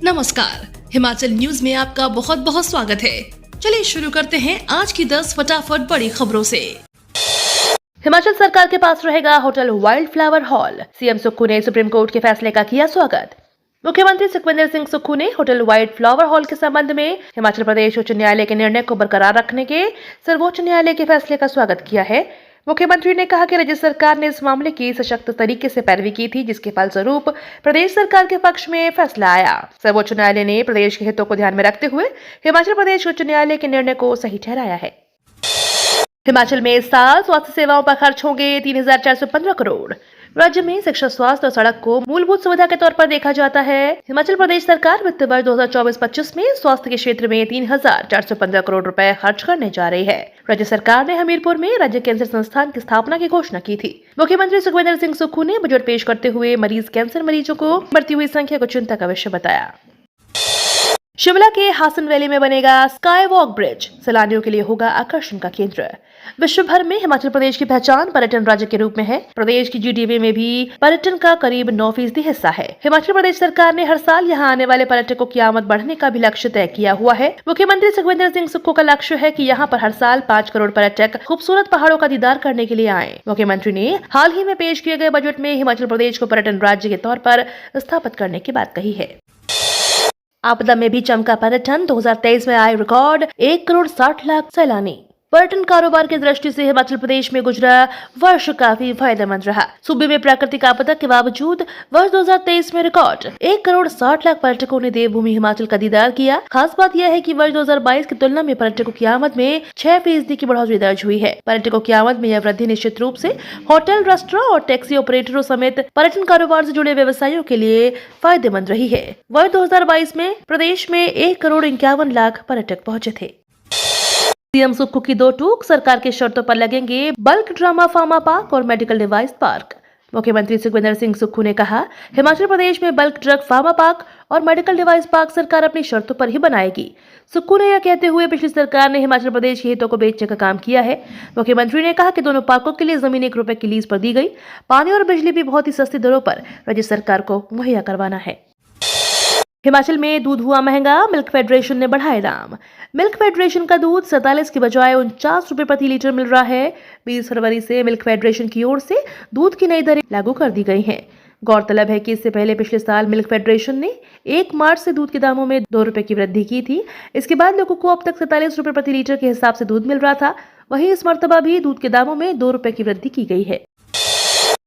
नमस्कार, हिमाचल न्यूज में आपका बहुत बहुत स्वागत है। चलिए शुरू करते हैं आज की 10 फटाफट बड़ी खबरों से। हिमाचल सरकार के पास रहेगा hotel wild flower hall. CM Sukhu ने सुप्रीम कोर्ट के फैसले का किया स्वागत। मुख्यमंत्री सुखविंदर सिंह सुक्खू ने होटल वाइल्ड फ्लावर हॉल के संबंध में हिमाचल प्रदेश उच्च न्यायालय के निर्णय को बरकरार रखने के सर्वोच्च न्यायालय के फैसले का स्वागत किया है। मुख्यमंत्री ने कहा कि राज्य सरकार ने इस मामले की सशक्त तरीके से पैरवी की थी, जिसके फलस्वरूप प्रदेश सरकार के पक्ष में फैसला आया। सर्वोच्च न्यायालय ने प्रदेश के हितों को ध्यान में रखते हुए हिमाचल प्रदेश उच्च न्यायालय के निर्णय को सही ठहराया है। हिमाचल में इस साल स्वास्थ्य सेवाओं पर खर्च होंगे 3,415 करोड़। राज्य में शिक्षा, स्वास्थ्य और सड़क को मूलभूत सुविधा के तौर पर देखा जाता है। हिमाचल प्रदेश सरकार वित्त वर्ष 2024-25 में स्वास्थ्य के क्षेत्र में 3,415 करोड़ रुपए खर्च करने जा रही है। राज्य सरकार ने हमीरपुर में राज्य कैंसर संस्थान की स्थापना की घोषणा की थी। मुख्यमंत्री सुखविंदर सिंह सुक्खू ने बजट पेश करते हुए कैंसर मरीजों को बढ़ती हुई संख्या को चिंता का विषय बताया। शिमला के हासन वैली में बनेगा स्काई वॉक ब्रिज, सैलानियों के लिए होगा आकर्षण का केंद्र। विश्व भर में हिमाचल प्रदेश की पहचान पर्यटन राज्य के रूप में है। प्रदेश की जीडीपी में भी पर्यटन का करीब 9% हिस्सा है। हिमाचल प्रदेश सरकार ने हर साल यहां आने वाले पर्यटकों की आमद बढ़ने का भी लक्ष्य तय किया हुआ है। मुख्यमंत्री सुखविंदर सिंह सुक्खू का लक्ष्य है कि यहां पर हर साल 5 करोड़ पर्यटक खूबसूरत पहाड़ों का दीदार करने के लिए आए। मुख्यमंत्री ने हाल ही में पेश किए गए बजट में हिमाचल प्रदेश को पर्यटन राज्य के तौर पर स्थापित करने की बात कही है। आपदा में भी चमका पर्यटन। 2023 में आए रिकॉर्ड 1 करोड़ 60 लाख सैलानी। पर्यटन कारोबार की दृष्टि से हिमाचल प्रदेश में गुजरा वर्ष काफी फायदेमंद रहा। सूबे में प्राकृतिक आपदा के बावजूद वर्ष 2023 में रिकॉर्ड 1 करोड़ 60 लाख पर्यटकों ने देवभूमि हिमाचल का दीदार किया। खास बात यह है कि वर्ष 2022 की तुलना में पर्यटकों की आमद में 6% की बढ़ोतरी दर्ज हुई है। पर्यटकों की आमद में यह वृद्धि निश्चित रूप से होटल, रेस्टोरेंट और टैक्सी ऑपरेटरों समेत पर्यटन कारोबार से जुड़े व्यवसायियों के लिए फायदेमंद रही है। वर्ष 2022 में प्रदेश में 1 करोड़ 51 लाख पर्यटक पहुँचे थे। सीएम सुक्खू की 2 टूक। सरकार की शर्तों पर लगेंगे बल्क ड्रामा फार्मा पार्क और मेडिकल डिवाइस पार्क। मुख्यमंत्री सुखविंदर सिंह सुक्खू ने कहा, हिमाचल प्रदेश में बल्क ड्रग फार्मा पार्क और मेडिकल डिवाइस पार्क सरकार अपनी शर्तों पर ही बनाएगी। सुक्खू ने यह कहते हुए पिछली सरकार ने हिमाचल प्रदेश के हितों को बेचने का काम किया है। मुख्यमंत्री ने कहा कि दोनों पार्कों के लिए जमीन 1 रुपए की लीज पर दी गई। पानी और बिजली भी बहुत ही सस्ती दरों पर राज्य सरकार को मुहैया करवाना है। हिमाचल में दूध हुआ महंगा। मिल्क फेडरेशन ने बढ़ाए दाम। मिल्क फेडरेशन का दूध 47 की बजाय 49 रुपए प्रति लीटर मिल रहा है। 20 फरवरी से मिल्क फेडरेशन की ओर से दूध की नई दरें लागू कर दी गई हैं। गौरतलब है कि इससे पहले पिछले साल मिल्क फेडरेशन ने 1 मार्च से दूध के दामों में 2 रुपए की वृद्धि की थी। इसके बाद लोगों को अब तक 47 रुपए प्रति लीटर के हिसाब से दूध मिल रहा था। वहीं इस मर्तबा भी दूध के दामों में 2 रुपए की वृद्धि की गई है।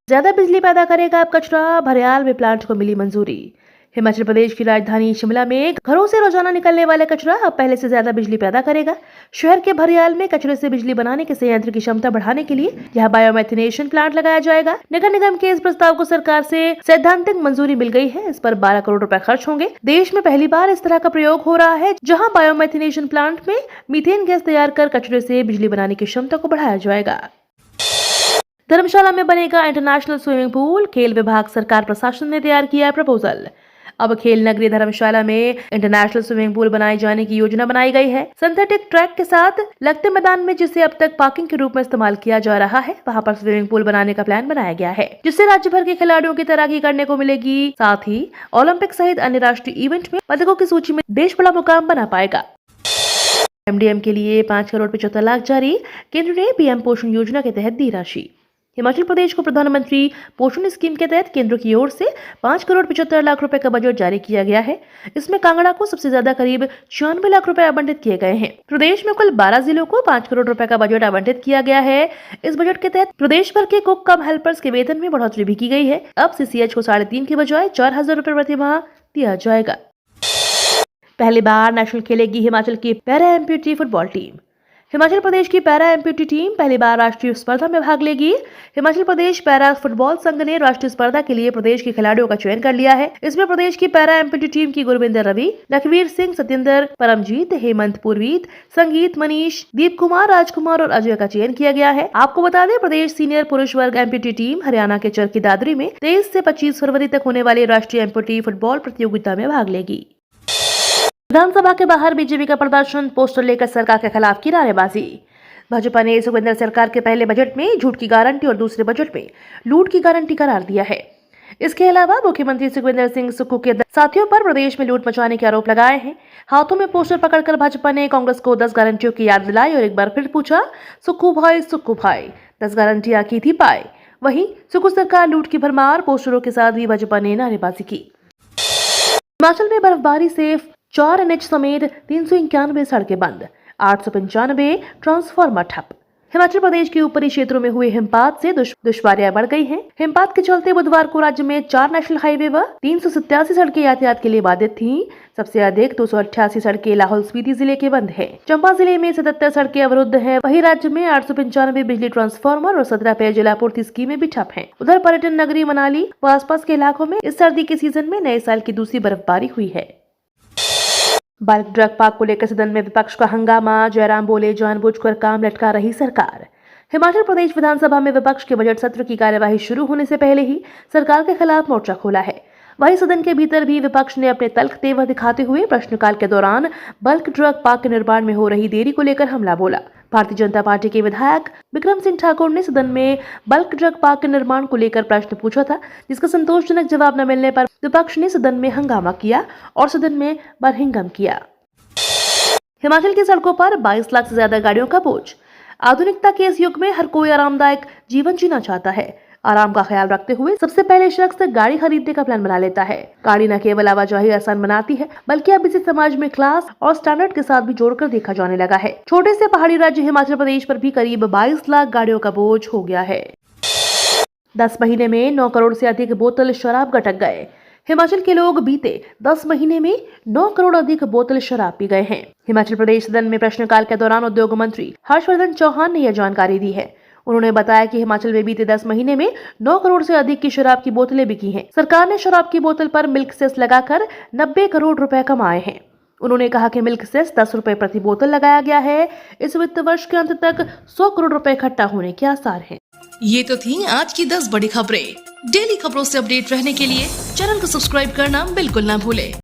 ज्यादा बिजली पैदा करेगा अब कचरा। भरियाल में प्लांट को मिली मंजूरी। हिमाचल प्रदेश की राजधानी शिमला में घरों से रोजाना निकलने वाला कचरा अब पहले से ज्यादा बिजली पैदा करेगा। शहर के भरियाल में कचरे से बिजली बनाने के संयंत्र की क्षमता बढ़ाने के लिए यहां बायोमेथिनेशन प्लांट लगाया जाएगा। नगर निगम के इस प्रस्ताव को सरकार से सैद्धांतिक मंजूरी मिल गई है। इस पर 12 करोड़ रुपए खर्च होंगे। देश में पहली बार इस तरह का प्रयोग हो रहा है, जहाँ बायोमेथिनेशन प्लांट में मीथेन गैस तैयार कर कचरे से बिजली बनाने की क्षमता को बढ़ाया जाएगा। धर्मशाला में बनेगा इंटरनेशनल स्विमिंग पूल। खेल विभाग, सरकार, प्रशासन ने तैयार किया है प्रपोजल। अब खेल नगरी धर्मशाला में इंटरनेशनल स्विमिंग पूल बनाए जाने की योजना बनाई गई है। सिंथेटिक ट्रैक के साथ लगते मैदान में, जिसे अब तक पार्किंग के रूप में इस्तेमाल किया जा रहा है, वहां पर स्विमिंग पूल बनाने का प्लान बनाया गया है, जिससे राज्य भर के खिलाड़ियों की तैराकी करने को मिलेगी। साथ ही ओलंपिक सहित अन्य राष्ट्रीय इवेंट में पदकों की सूची में देश बड़ा मुकाम बना पाएगा। एमडीएम के लिए 5 करोड़ 75 लाख जारी। केंद्र ने पीएम पोषण योजना के तहत दी राशि। हिमाचल प्रदेश को प्रधानमंत्री पोषण स्कीम के तहत केंद्र की ओर से 5 करोड़ 75 लाख रुपए का बजट जारी किया गया है। इसमें कांगड़ा को सबसे ज्यादा करीब 96 लाख रुपए आवंटित किए गए हैं। प्रदेश में कुल 12 जिलों को 5 करोड़ रुपए का बजट आवंटित किया गया है। इस बजट के तहत प्रदेश भर के कुक कम हेल्पर्स के वेतन में बढ़ोतरी भी की गई है। अब सीसीएच को 3.5 की बजाय 4,000 रुपए प्रति माह दिया जाएगा। पहली बार नेशनल खेलेगी हिमाचल की para amputee football team. Himachal Pradesh की पैरा एम्प्यूटी टीम पहली बार राष्ट्रीय स्पर्धा में भाग लेगी। हिमाचल प्रदेश पैरा फुटबॉल संघ ने राष्ट्रीय स्पर्धा के लिए प्रदेश के खिलाड़ियों का चयन कर लिया है। इसमें प्रदेश की पैरा एम्प्यूटी टीम की गुरविंदर रवि, लखवीर सिंह, सत्येंद्र, परमजीत, हेमंत पुरवीत, संगीत, मनीष, दीप कुमार, राजकुमार और अजय का चयन किया गया है। आपको बता दें, प्रदेश सीनियर पुरुष वर्ग एम्प्यूटी टीम हरियाणा के चरखी दादरी में 23 से 25 फरवरी तक होने वाली राष्ट्रीय एम्प्यूटी फुटबॉल प्रतियोगिता में भाग लेगी। विधानसभा के बाहर बीजेपी का प्रदर्शन, पोस्टर लेकर सरकार के खिलाफ की नारेबाजी। भाजपा ने सुखविंदर सरकार के पहले बजट में झूठ की गारंटी और दूसरे बजट में लूट की गारंटी करार दिया है। इसके अलावा मुख्यमंत्री सुखविंदर सिंह सुक्खू के साथियों पर प्रदेश में लूट मचाने के आरोप लगाए हैं। हाथों में पोस्टर पकड़कर भाजपा ने कांग्रेस को 10 गारंटियों की याद दिलाई और एक बार फिर पूछा, सुक्खू भाई 10 गारंटियां की थी पाई। वहीं सुक्खू सरकार लूट की भरमार पोस्टरों के साथ भी भाजपा ने नारेबाजी की। हिमाचल में बर्फबारी से 4 NH समेत 391 सड़कें बंद, 895 ट्रांसफार्मर ठप। हिमाचल प्रदेश के ऊपरी क्षेत्रों में हुए हिमपात से दुश्वारियां बढ़ गई हैं। हिमपात के चलते बुधवार को राज्य में 4 नेशनल हाईवे व 387 सड़कें यातायात के लिए बाधित थीं। सबसे अधिक 288 सड़कें लाहौल स्पीति जिले के बंद हैं। चंबा जिले में 77 सड़कें अवरुद्ध हैं। वहीं राज्य में 895 बिजली ट्रांसफार्मर और 17 पेयजल आपूर्ति स्कीमें भी ठप हैं। उधर पर्यटन नगरी मनाली व आसपास के इलाकों में इस सर्दी के सीजन में नए साल की दूसरी बर्फबारी हुई है। बल्क ड्रग पार्क को लेकर सदन में विपक्ष का हंगामा, जयराम बोले जानबूझकर काम लटका रही सरकार। हिमाचल प्रदेश विधानसभा में विपक्ष के बजट सत्र की कार्यवाही शुरू होने से पहले ही सरकार के खिलाफ मोर्चा खोला है। वहीं सदन के भीतर भी विपक्ष ने अपने तल्ख तेवर दिखाते हुए प्रश्नकाल के दौरान बल्क ड्रग पार्क के निर्माण में हो रही देरी को लेकर हमला बोला। भारतीय जनता पार्टी के विधायक विक्रम सिंह ठाकुर ने सदन में बल्क ड्रग पार्क के निर्माण को लेकर प्रश्न पूछा था, जिसका संतोषजनक जवाब न मिलने पर विपक्ष ने सदन में हंगामा किया और सदन में बरहंगम किया। हिमाचल की सड़कों पर 22 लाख से ज्यादा गाड़ियों का बोझ। आधुनिकता के इस युग में हर कोई आरामदायक जीवन जीना चाहता है। आराम का ख्याल रखते हुए सबसे पहले शख्स गाड़ी खरीदने का प्लान बना लेता है। गाड़ी न केवल आवाजाही आसान बनाती है, बल्कि अब इसे समाज में क्लास और स्टैंडर्ड के साथ भी जोड़कर देखा जाने लगा है। छोटे से पहाड़ी राज्य हिमाचल प्रदेश पर भी करीब 22 लाख गाड़ियों का बोझ हो गया है। 10 महीने में 9 करोड़ से अधिक बोतल शराब गटक गए। हिमाचल के लोग बीते 10 महीने में 9 करोड़ अधिक बोतल शराब पी गए हैं। हिमाचल प्रदेश सदन में प्रश्नकाल के दौरान उद्योग मंत्री हर्षवर्धन चौहान ने यह जानकारी दी है। उन्होंने बताया कि हिमाचल में बीते 10 महीने में 9 करोड़ से अधिक की शराब की बोतलें बिकी हैं। सरकार ने शराब की बोतल पर मिल्क सेस लगाकर 90 करोड़ रुपए कमाए हैं। उन्होंने कहा कि मिल्क सेस 10 रुपए प्रति बोतल लगाया गया है। इस वित्त वर्ष के अंत तक 100 करोड़ रुपए इकट्ठा होने के आसार हैं। ये तो थी आज की 10 बड़ी खबरें। डेली खबरों से अपडेट रहने के लिए चैनल को सब्सक्राइब करना बिल्कुल ना भूलें।